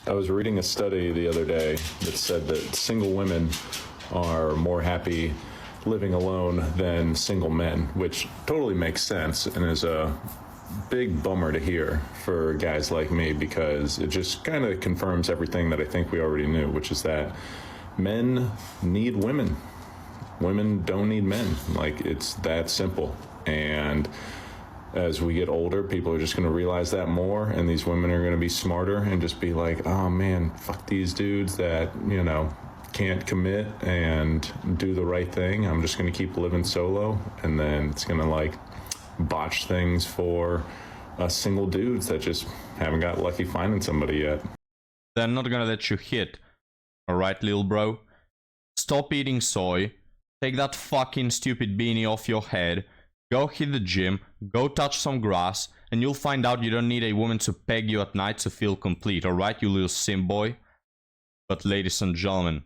I was reading a study the other day that said that single women are more happy living alone than single men, which totally makes sense and is a big bummer to hear for guys like me, because it just kind of confirms everything that I think we already knew, which is that men need women. Women don't need men. Like, it's that simple. And as we get older, people are just going to realize that more, and these women are going to be smarter and just be like, oh man, fuck these dudes that, you know, can't commit and do the right thing. I'm just going to keep living solo. And then it's going to like botch things for single dudes that just haven't got lucky finding somebody yet. They're not gonna let you hit. Alright, little bro? Stop eating soy. Take that fucking stupid beanie off your head. Go hit the gym. Go touch some grass. And you'll find out you don't need a woman to peg you at night to feel complete. Alright, you little simp boy? But ladies and gentlemen,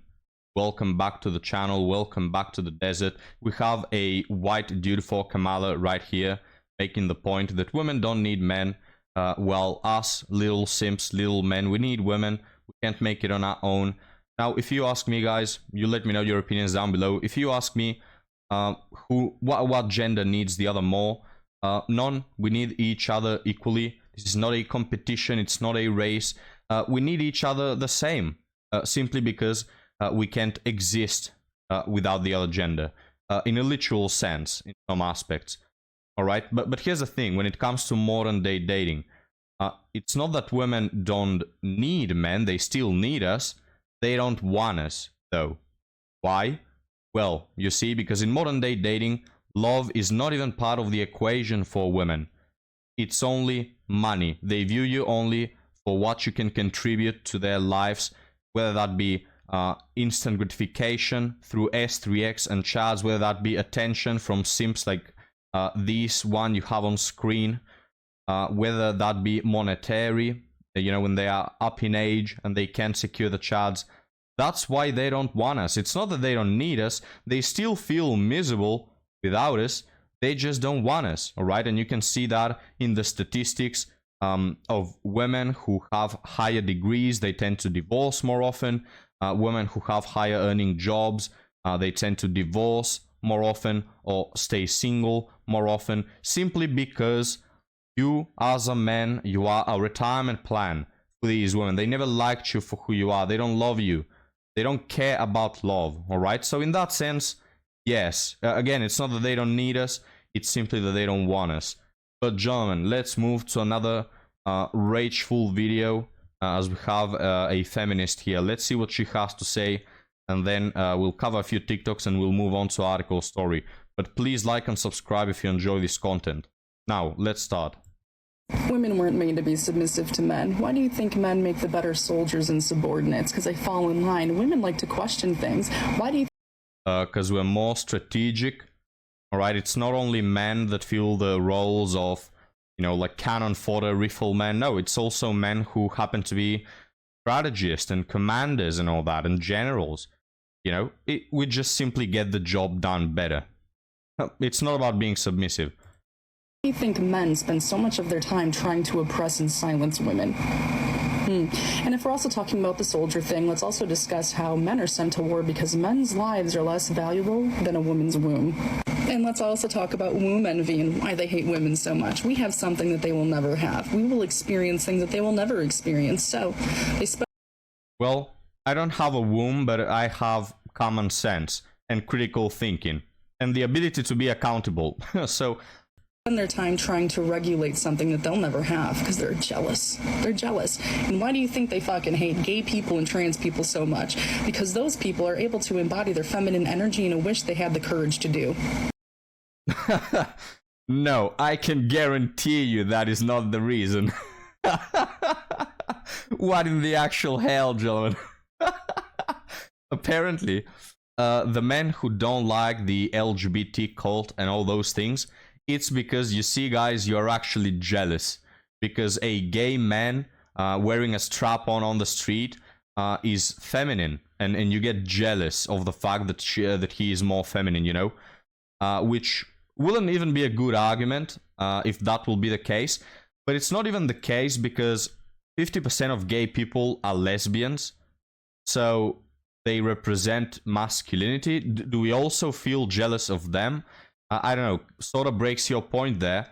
welcome back to the channel. Welcome back to the desert. We have a white dude for Kamala right here, making the point that women don't need men. Well, us little simps, little men, we need women. We can't make it on our own. Now, if you ask me, guys, you let me know your opinions down below. If you ask me what gender needs the other more, none. We need each other equally. This is not a competition. It's not a race. We need each other the same, simply because we can't exist without the other gender, in a literal sense, in some aspects. All right, but here's the thing: when it comes to modern day dating, it's not that women don't need men; they still need us. They don't want us, though. Why? Well, you see, because in modern day dating, love is not even part of the equation for women. It's only money. They view you only for what you can contribute to their lives, whether that be instant gratification through S3X and chads, whether that be attention from simps like this one you have on screen, whether that be monetary, you know, when they are up in age and they can't secure the chads. That's why they don't want us. It's not that they don't need us. They still feel miserable without us. They just don't want us, all right? And you can see that in the statistics of women who have higher degrees. They tend to divorce more often. Women who have higher earning jobs, they tend to divorce more often or stay single more often, simply because you as a man, you are a retirement plan for these women. They never liked you for who you are. They don't love you. They don't care about love, all right? So in that sense, yes, again, it's not that they don't need us. It's simply that they don't want us. But gentlemen, let's move to another rageful video, as we have a feminist here. Let's see what she has to say, and then we'll cover a few TikToks and we'll move on to article story. But please like and subscribe if you enjoy this content. Now, let's start. Women weren't made to be submissive to men. Why do you think men make the better soldiers and subordinates? Because they fall in line. Women like to question things. Why do you because we're more strategic. All right, it's not only men that fill the roles of, you know, like cannon fodder riflemen. No, it's also men who happen to be strategists and commanders and all that, and generals. You know, we just simply get the job done better. It's not about being submissive. Why do you think men spend so much of their time trying to oppress and silence women? And if we're also talking about the soldier thing, let's also discuss how men are sent to war because men's lives are less valuable than a woman's womb. And let's also talk about womb envy and why they hate women so much. We have something that they will never have. We will experience things that they will never experience. So they well, I don't have a womb, but I have common sense and critical thinking and the ability to be accountable. So spend their time trying to regulate something that they'll never have because they're jealous. They're jealous. And why do you think they fucking hate gay people and trans people so much? Because those people are able to embody their feminine energy in a wish they had the courage to do. No, I can guarantee you that is not the reason. What in the actual hell, gentlemen? Apparently, the men who don't like the LGBT cult and all those things, it's because, you see, guys, you're actually jealous. Because a gay man wearing a strap-on on the street is feminine. And you get jealous of the fact that that he is more feminine, you know? Which wouldn't even be a good argument if that will be the case. But it's not even the case, because 50% of gay people are lesbians, so they represent masculinity. Do we also feel jealous of them? I don't know, sort of breaks your point there.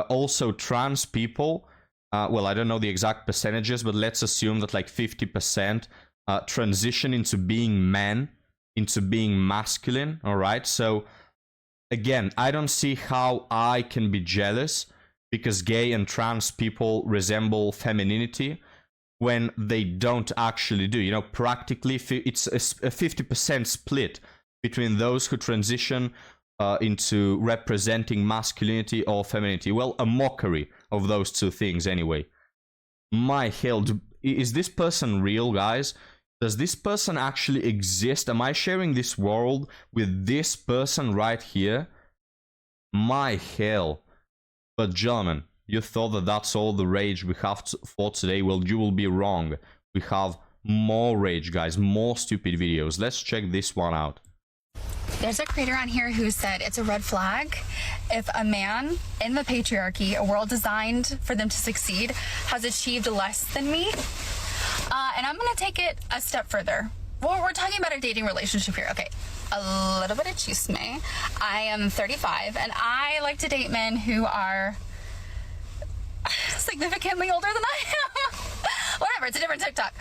Also, trans people, well, I don't know the exact percentages, but let's assume that like 50% transition into being men, into being masculine, all right? So, again, I don't see how I can be jealous because gay and trans people resemble femininity when they don't actually do. You know, practically, it's a 50% split between those who transition into representing masculinity or femininity. Well, a mockery of those two things anyway. My hell, is this person real, guys? Does this person actually exist? Am I sharing this world with this person right here? My hell. But gentlemen, you thought that that's all the rage we have for today? Well, you will be wrong. We have more rage, guys, more stupid videos. Let's check this one out. There's a creator on here who said it's a red flag if a man in the patriarchy, a world designed for them to succeed, has achieved less than me. And I'm going to take it a step further. Well, we're talking about a dating relationship here. Okay, a little bit of chisme. I am 35, and I like to date men who are significantly older than I am. Whatever, it's a different TikTok.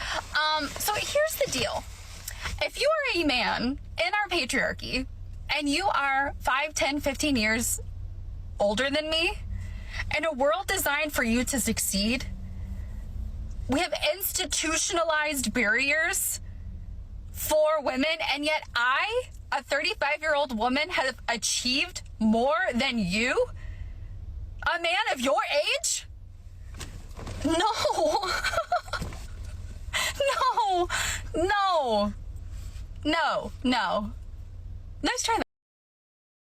So here's the deal. If you are a man in our patriarchy and you are 5, 10, 15 years older than me, in a world designed for you to succeed, we have institutionalized barriers for women, and yet I, a 35-year-old woman, have achieved more than you? A man of your age? No. No. Let's try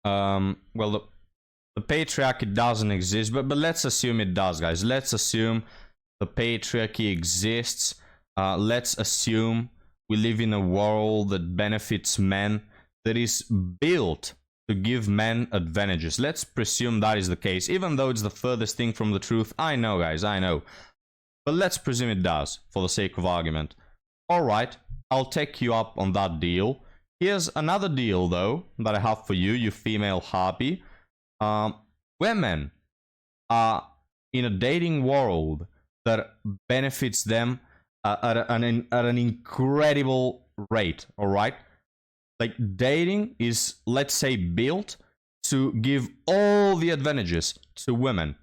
that. Well, the patriarchy doesn't exist, but let's assume it does, guys. Let's assume the patriarchy exists. Let's assume we live in a world that benefits men, that is built to give men advantages. Let's presume that is the case, even though it's the furthest thing from the truth. I know, guys, I know. But let's presume it does, for the sake of argument. Alright, I'll take you up on that deal. Here's another deal, though, that I have for you, you female harpy. Women are in a dating world that benefits them at an incredible rate, alright? Like, dating is, let's say, built to give all the advantages to women.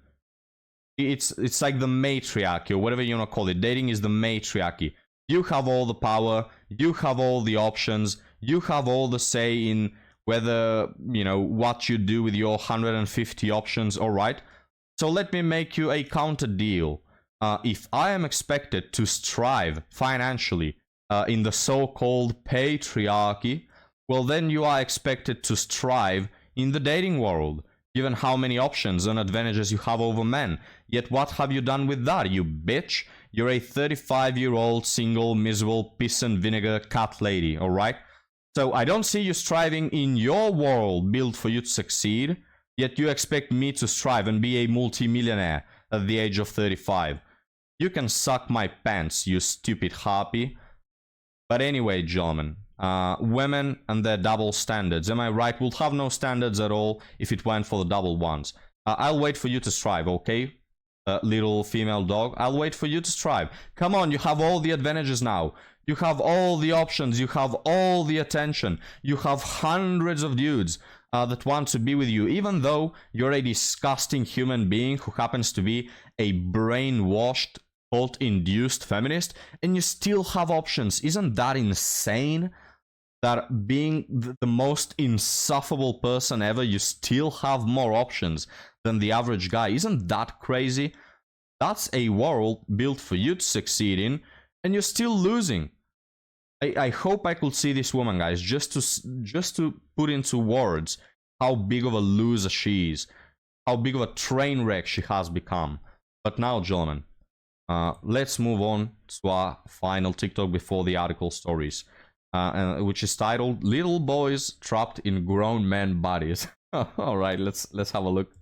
It's like the matriarchy, or whatever you want to call it. Dating is the matriarchy. You have all the power, you have all the options, you have all the say in whether, you know, what you do with your 150 options, alright? So let me make you a counter deal. If I am expected to strive financially in the so-called patriarchy, well, then you are expected to strive in the dating world, given how many options and advantages you have over men. Yet what have you done with that, you bitch? You're a 35-year-old, single, miserable, piss and vinegar cat lady, alright? So I don't see you striving in your world built for you to succeed, yet you expect me to strive and be a multi-millionaire at the age of 35. You can suck my pants, you stupid harpy. But anyway, gentlemen, women and their double standards. Am I right? We'll have no standards at all if it went for the double ones. I'll wait for you to strive, okay? Little female dog, I'll wait for you to strive. Come on, you have all the advantages now. You have all the options. You have all the attention. You have hundreds of dudes that want to be with you, even though you're a disgusting human being who happens to be a brainwashed, cult-induced feminist, and you still have options. Isn't that insane? That being the most insufferable person ever, you still have more options than the average guy. Isn't that crazy? That's a world built for you to succeed in, and you're still losing. I hope I could see this woman, guys, just to put into words how big of a loser she is, how big of a train wreck she has become. But now, gentlemen, let's move on to our final TikTok before the article stories. Which is titled "Little Boys Trapped in Grown Men Bodies." All right, let's have a look.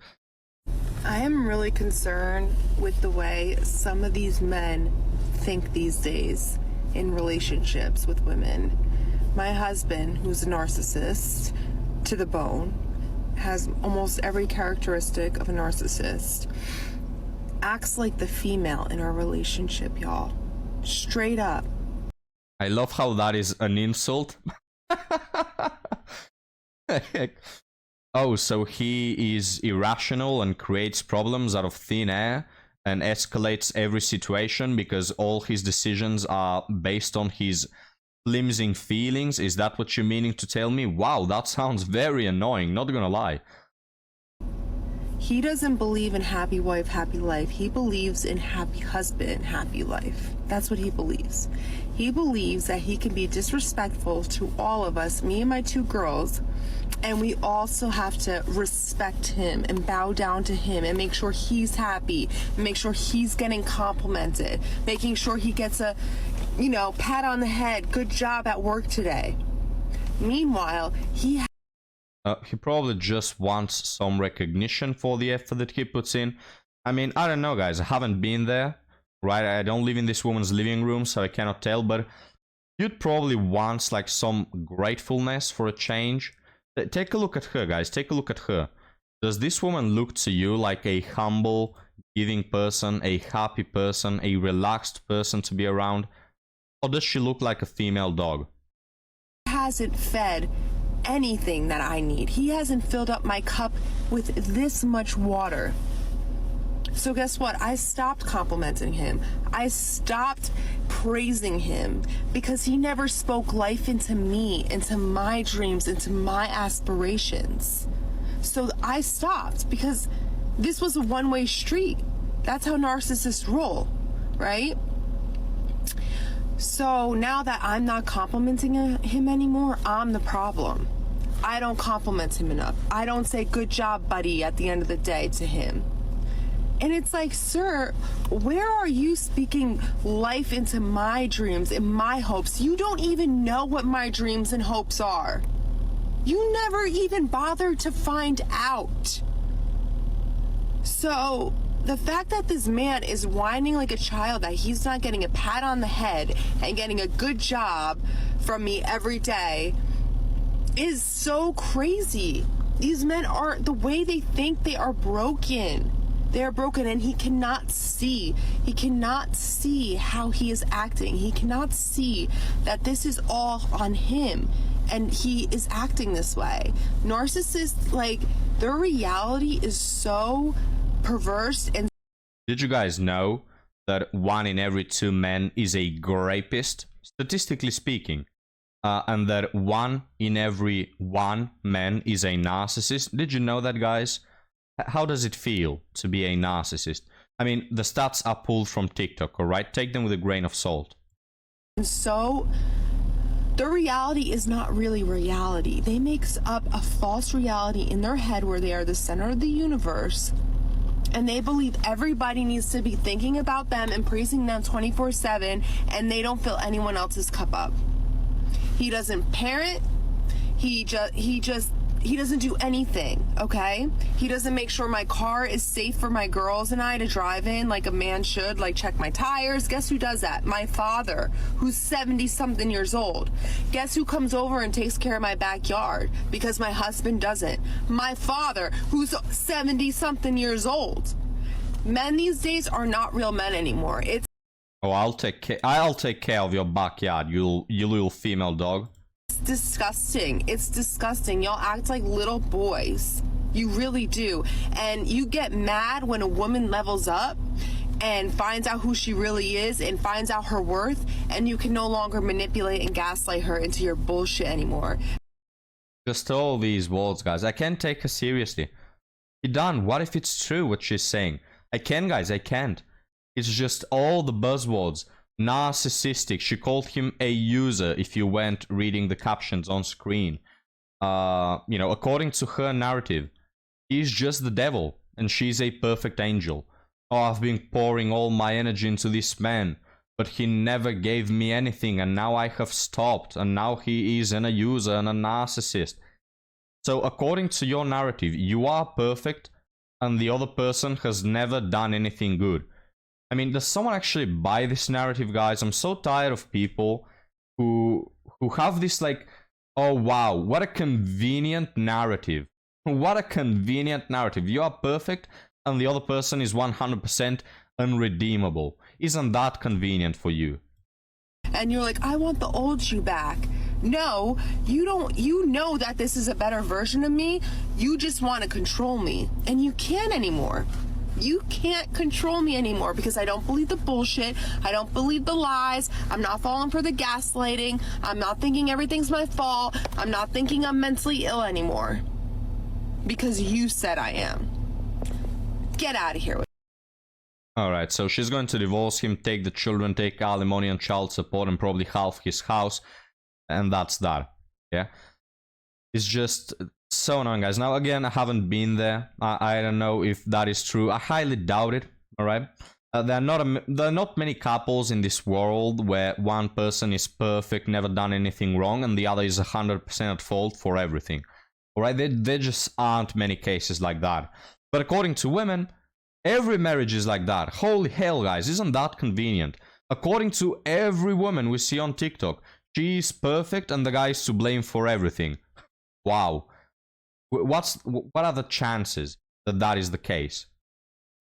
I am really concerned with the way some of these men think these days in relationships with women. My husband, who's a narcissist to the bone, has almost every characteristic of a narcissist, acts like the female in our relationship, y'all. Straight up. I love how that is an insult. Oh, so he is irrational and creates problems out of thin air and escalates every situation because all his decisions are based on his flimsy feelings? Is that what you're meaning to tell me? Wow, that sounds very annoying, not gonna lie. He doesn't believe in happy wife, happy life. He believes in happy husband, happy life. That's what he believes. He believes that he can be disrespectful to all of us, me and my two girls, and we also have to respect him and bow down to him and make sure he's happy, and make sure he's getting complimented, making sure he gets a, pat on the head, good job at work today. Meanwhile, he probably just wants some recognition for the effort that he puts in. I mean, I don't know, guys. I haven't been there, right? I don't live in this woman's living room, so I cannot tell. But you'd probably want like some gratefulness for a change. Take a look at her, guys. Take a look at her. Does this woman look to you like a humble, giving person, a happy person, a relaxed person to be around? Or does she look like a female dog? Hasn't fed anything that I need. He hasn't filled up my cup with this much water. So guess what? I stopped complimenting him. I stopped praising him because he never spoke life into me, into my dreams, into my aspirations. So I stopped because this was a one-way street. That's how narcissists roll, right? So now that I'm not complimenting him anymore, I'm the problem. I don't compliment him enough. I don't say good job, buddy, at the end of the day to him. And it's like, sir, where are you speaking life into my dreams and my hopes? You don't even know what my dreams and hopes are. You never even bothered to find out. So the fact that this man is whining like a child that he's not getting a pat on the head and getting a good job from me every day is so crazy. These men are, the way they think, they are broken. They are broken, and he cannot see how he is acting. He cannot see that this is all on him, and he is acting this way. Narcissists, like, their reality is so perverse. And did you guys know that 1 in every 2 men is a rapist, statistically speaking? And that 1 in every 1 man is a narcissist? Did you know that, guys? How does it feel to be a narcissist? I mean, the stats are pulled from TikTok, alright? Take them with a grain of salt. So, their reality is not really reality. They make up a false reality in their head where they are the center of the universe. And they believe everybody needs to be thinking about them and praising them 24/7, and they don't fill anyone else's cup up. He doesn't parent. He doesn't do anything, okay? He doesn't make sure my car is safe for my girls and I to drive in like a man should, like check my tires. Guess who does that? My father, who's 70-something years old. Guess who comes over and takes care of my backyard because my husband doesn't? My father, who's 70-something years old. Men these days are not real men anymore. Oh, I'll take care of your backyard, you little female dog. It's disgusting. It's disgusting. Y'all act like little boys. You really do. And you get mad when a woman levels up and finds out who she really is and finds out her worth, and you can no longer manipulate and gaslight her into your bullshit anymore. Just all these words, guys. I can't take her seriously. You're done. What if it's true what she's saying? I can, guys. I can't. It's just all the buzzwords. Narcissistic. She called him a user if you went reading the captions on screen. According to her narrative, he's just the devil and she's a perfect angel. Oh, I've been pouring all my energy into this man, but he never gave me anything, and now I have stopped, and now he is a user and a narcissist. So according to your narrative, you are perfect, and the other person has never done anything good. I mean, does someone actually buy this narrative, guys? I'm so tired of people who have this like, oh wow, what a convenient narrative. What a convenient narrative. You are perfect and the other person is 100% unredeemable. Isn't that convenient for you? And you're like, I want the old you back. No, you don't. You know that this is a better version of me. You just want to control me. And you can't anymore. You can't control me anymore because I don't believe the bullshit. I don't believe the lies. I'm not falling for the gaslighting. I'm not thinking everything's my fault. I'm not thinking I'm mentally ill anymore. Because you said I am. Get out of here. Alright, so she's going to divorce him, take the children, take alimony and child support, and probably half his house. And that's that. Yeah? It's just so annoying, guys. Now, again, I haven't been there. I don't know if that is true. I highly doubt it. Alright? There are not many couples in this world where one person is perfect, never done anything wrong, and the other is 100% at fault for everything. Alright? There just aren't many cases like that. But according to women, every marriage is like that. Holy hell, guys, isn't that convenient? According to every woman we see on TikTok, she is perfect and the guy is to blame for everything. Wow. What are the chances that that is the case?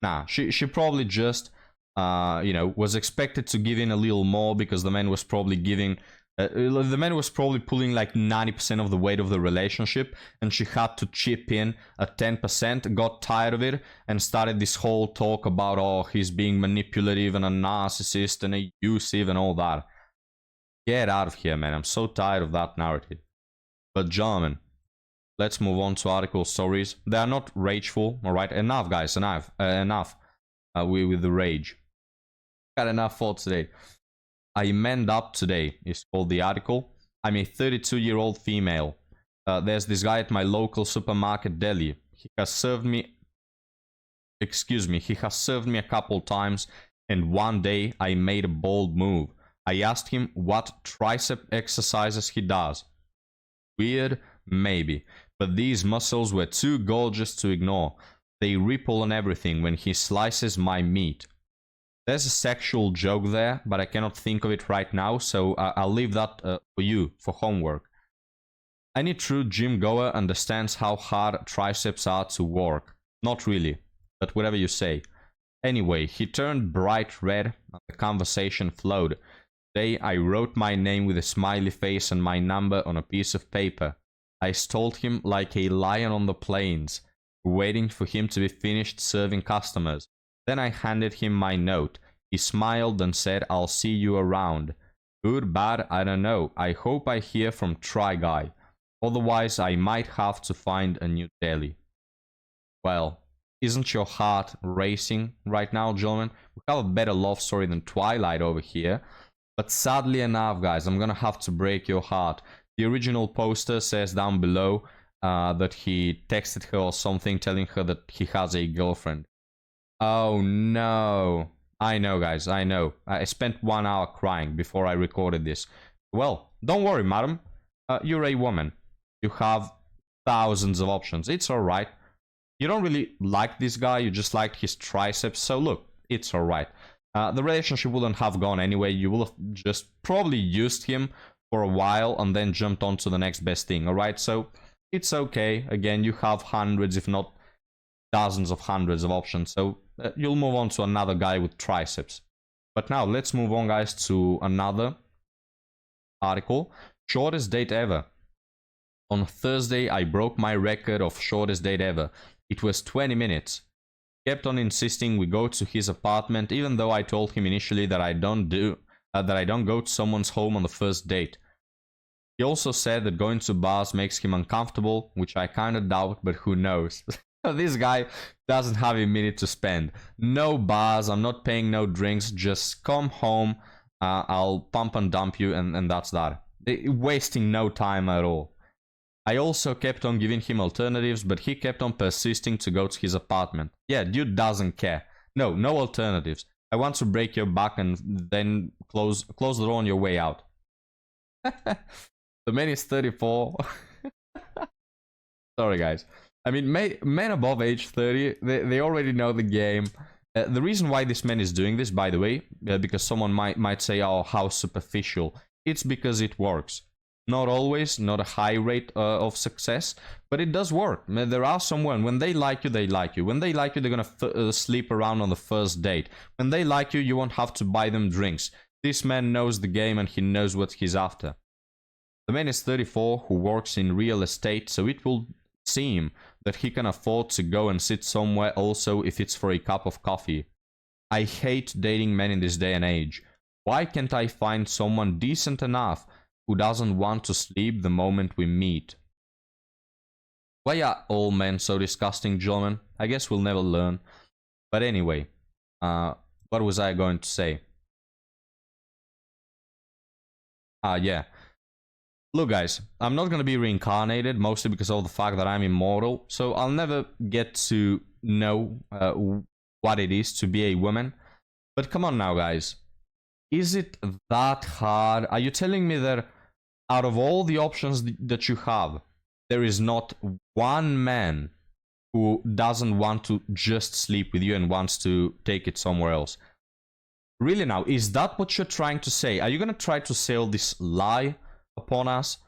Nah, she probably just, you know, was expected to give in a little more because the man was probably giving... the man was probably pulling like 90% of the weight of the relationship, and she had to chip in at 10%, got tired of it, and started this whole talk about, oh, he's being manipulative and a narcissist and abusive and all that. Get out of here, man. I'm so tired of that narrative. But gentlemen, let's move on to article stories. They are not rageful, alright? Enough, guys, enough. Enough with the rage. Got enough for today. I manned up today is called the article. I'm a 32-year-old female. There's this guy at my local supermarket deli. He has served me... Excuse me. He has served me a couple times, and one day I made a bold move. I asked him what tricep exercises he does. Weird? Maybe. But these muscles were too gorgeous to ignore. They ripple on everything when he slices my meat. There's a sexual joke there, but I cannot think of it right now, so I'll leave that for you, for homework. Any true gym goer understands how hard triceps are to work. Not really, but whatever you say. Anyway, he turned bright red and the conversation flowed. Today I wrote my name with a smiley face and my number on a piece of paper. I stalled him like a lion on the plains, waiting for him to be finished serving customers. Then I handed him my note. He smiled and said, I'll see you around. Good, bad, I don't know. I hope I hear from Try Guy. Otherwise, I might have to find a new deli. Well, isn't your heart racing right now, gentlemen? We have a better love story than Twilight over here. But sadly enough, guys, I'm gonna have to break your heart. The original poster says down below that he texted her or something telling her that he has a girlfriend. Oh no. I know, guys, I know. I spent 1 hour crying before I recorded this. Well, don't worry, madam. You're a woman. You have thousands of options. It's alright. You don't really like this guy, you just liked his triceps, so look, it's alright. The relationship wouldn't have gone anyway. You will have just probably used him for a while and then jumped on to the next best thing, alright? So, it's okay. Again, you have hundreds, if not dozens of hundreds of options, so you'll move on to another guy with triceps. But now let's move on, guys, to another article. Shortest date ever. On Thursday I broke my record of shortest date ever. It was 20 minutes. Kept on insisting we go to his apartment, even though I told him initially that I don't go to someone's home on the first date. He also said that going to bars makes him uncomfortable, which I kinda doubt, but who knows. This guy doesn't have a minute to spend. No bars, I'm not paying no drinks, just come home, I'll pump and dump you, and that's that. Wasting no time at all. I also kept on giving him alternatives, but he kept on persisting to go to his apartment. Yeah, dude doesn't care. No alternatives. I want to break your back and then close the door on your way out. The man is 34. Sorry, guys. I mean, men above age 30, they already know the game. The reason why this man is doing this, by the way, because someone might say, oh, how superficial. It's because it works. Not always, not a high rate of success, but it does work. There are some women, when they like you, they like you. When they like you, they're gonna sleep around on the first date. When they like you, you won't have to buy them drinks. This man knows the game and he knows what he's after. The man is 34 who works in real estate, so it will seem that he can afford to go and sit somewhere also if it's for a cup of coffee. I hate dating men in this day and age. Why can't I find someone decent enough who doesn't want to sleep the moment we meet? Why are all men so disgusting, gentlemen? I guess we'll never learn. But anyway, what was I going to say? Yeah. Look, guys, I'm not going to be reincarnated, mostly because of the fact that I'm immortal, so I'll never get to know what it is to be a woman. But come on now, guys. Is it that hard? Are you telling me that out of all the options that you have, there is not one man who doesn't want to just sleep with you and wants to take it somewhere else? Really now, is that what you're trying to say? Are you going to try to sell this lie upon us?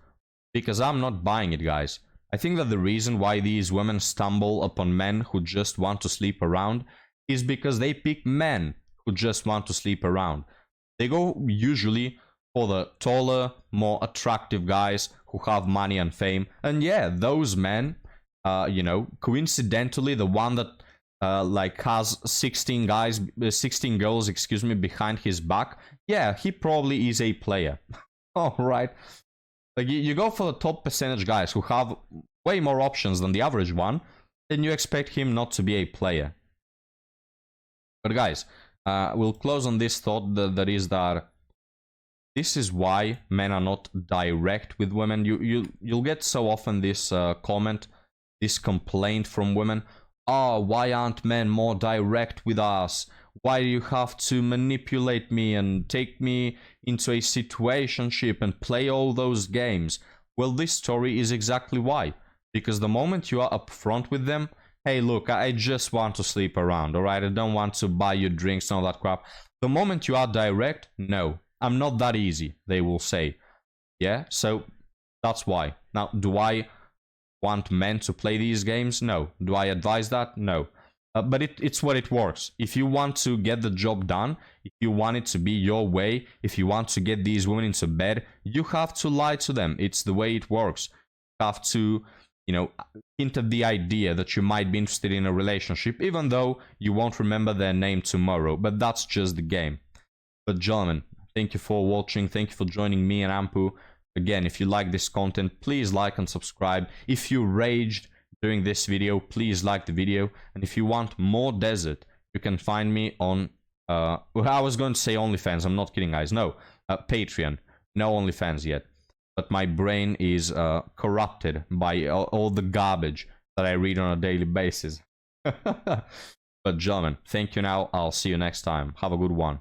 Because I'm not buying it, guys. I think that the reason why these women stumble upon men who just want to sleep around is because they pick men who just want to sleep around. They go usually for the taller, more attractive guys who have money and fame. And yeah, those men, you know, coincidentally, the one that like has 16 girls, excuse me, behind his back, yeah, he probably is a player. All right. Like you go for the top percentage guys who have way more options than the average one, then you expect him not to be a player. But guys, we'll close on this thought that is that this is why men are not direct with women. You'll get so often this comment, this complaint from women. Oh, why aren't men more direct with us? Why do you have to manipulate me and take me into a situationship and play all those games? Well, this story is exactly why. Because the moment you are upfront with them, hey, look, I just want to sleep around, alright? I don't want to buy you drinks and all that crap. The moment you are direct, no, I'm not that easy, they will say. Yeah, so that's why. Now, do I want men to play these games? No. Do I advise that? No. But it's what it works. If you want to get the job done, if you want it to be your way, if you want to get these women into bed, you have to lie to them. It's the way it works. You have to, you know, hint at the idea that you might be interested in a relationship, even though you won't remember their name tomorrow. But that's just the game. But gentlemen, thank you for watching. Thank you for joining me and Ampu. Again, if you like this content, please like and subscribe. If you raged during this video, please like the video. And if you want more desert, you can find me on, well, I was going to say OnlyFans. I'm not kidding, guys. No, Patreon. No OnlyFans yet. But my brain is corrupted by all the garbage that I read on a daily basis. But gentlemen, thank you now. I'll see you next time. Have a good one.